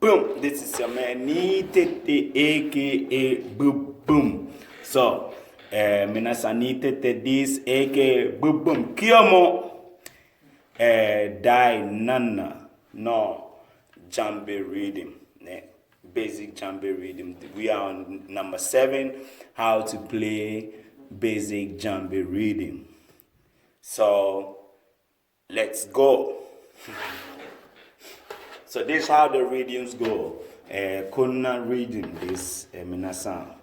Boom. This is your man Niiteteboye, aka Boom Boom. So, minasa Niiteteboye this, aka Boom Boom. Kiyomo dai nana no Djembe rhythm. Basic Djembe rhythm. We are on number 7, how to play basic Djembe rhythm. So, let's go. So this is how the rhythms go. Kuna rhythm this minasan.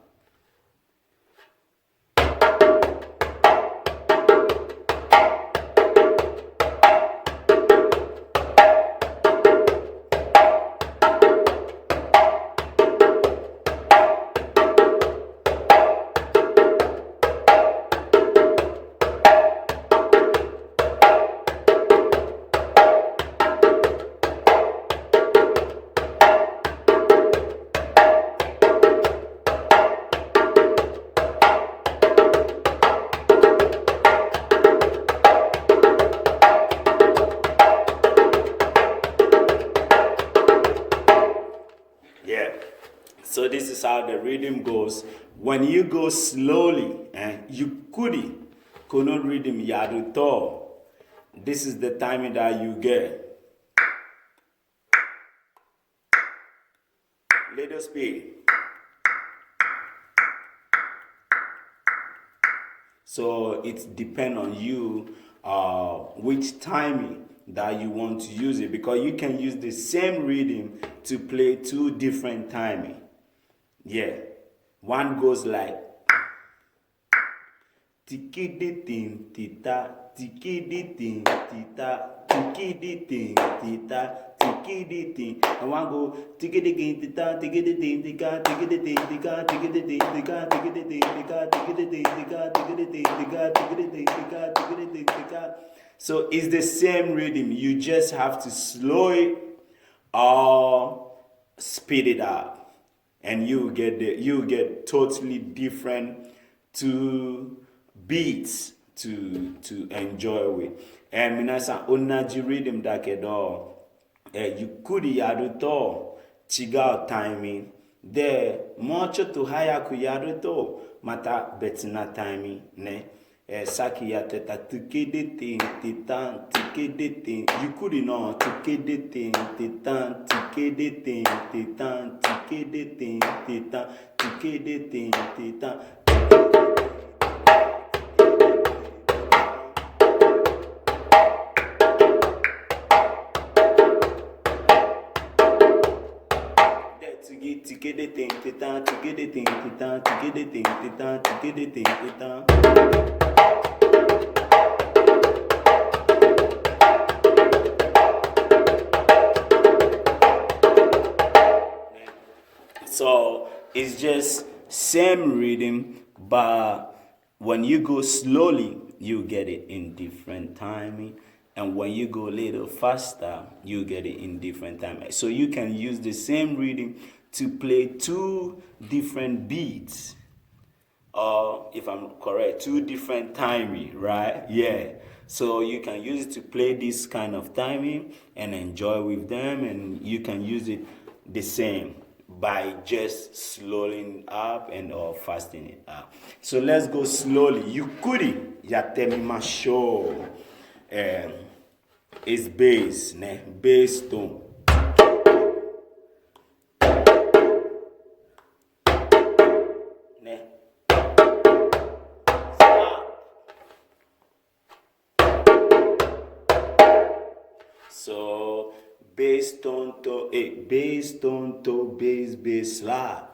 So this is how the rhythm goes. When you go slowly, you couldn't rhythm yaduto. This is the timing that you get. Little speed. So it depends on you which timing that you want to use it, because you can use the same rhythm to play 2 different timing. Yeah, one goes like tiki di ting tita, tiki di ting tita, tiki di ting tita, tiki di ting, and one go tiki di ting tita, tiki di ting tika, tiki di ting tika, tiki di ting tika, tiki di ting tika, tiki di ting tika, tiki di ting tika, tiki di ting tika, tiki di ting tika. So it's the same rhythm. You just have to slow it or speed it up. And you get totally different 2 beats to enjoy with. And minasa onaji rhythm dakedo you could yaduto chiga timing there much to haya ku yaduto mata betina timing ne saki ya teta tikede ting titan tikede ting you could know tikede ting titan tikede ting titan tikede ting titan tikede ting titan. Tikede ting titan tikede ting titan tikede ting titan tikede ting titan. So it's just same rhythm, but when you go slowly, you get it in different timing. And when you go a little faster, you get it in different timing. So you can use the same rhythm to play 2 different beats. Or if I'm correct, 2 different timing, right? Yeah. So you can use it to play this kind of timing and enjoy with them, and you can use it the same by just slowing up and or fasting it up. So let's go slowly. You could yatemi masho. It's bass, ne? Bass tone. Ne? So bass tone to bass tone to bass slide.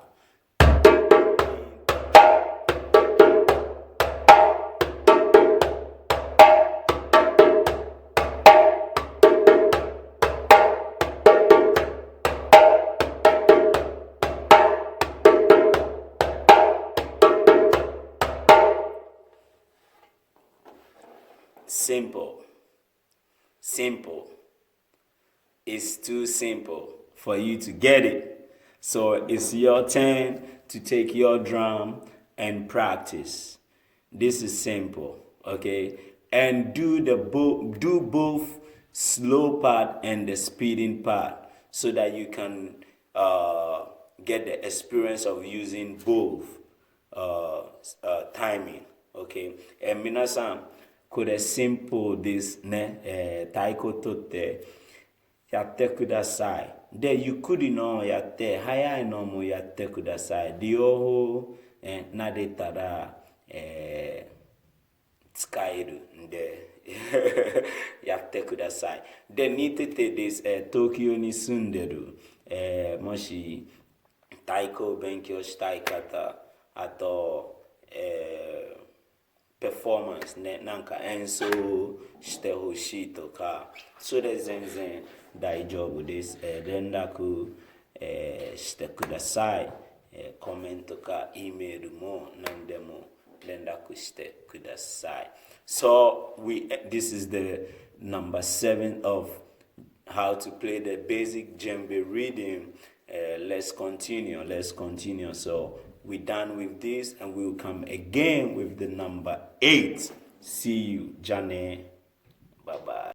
Simple. It's too simple for you to get it. So it's your turn to take your drum and practice. This is simple, okay? And do both slow part and the speeding part, so that you can get the experience of using both timing. Okay, and minasan could simple this ne taiko totte yatte kudasai. De yukuri no yatte hayai no mo yatte kudasai. Dioho nadetara tsukairu de yatte kudasai. De Niitete this Tokyo ni sunderu moshi taiko benkyou shitai kata ato performance ne nanka enso shite hoshi toka so de zenzen daijobu desu renraku shite kudasai comment toka email mo nandemo renraku shite kudasai. So this is the number 7 of how to play the basic djembe rhythm. Let's continue. So we're done with this, and we'll come again with the number 8. See you, Jane. Bye bye.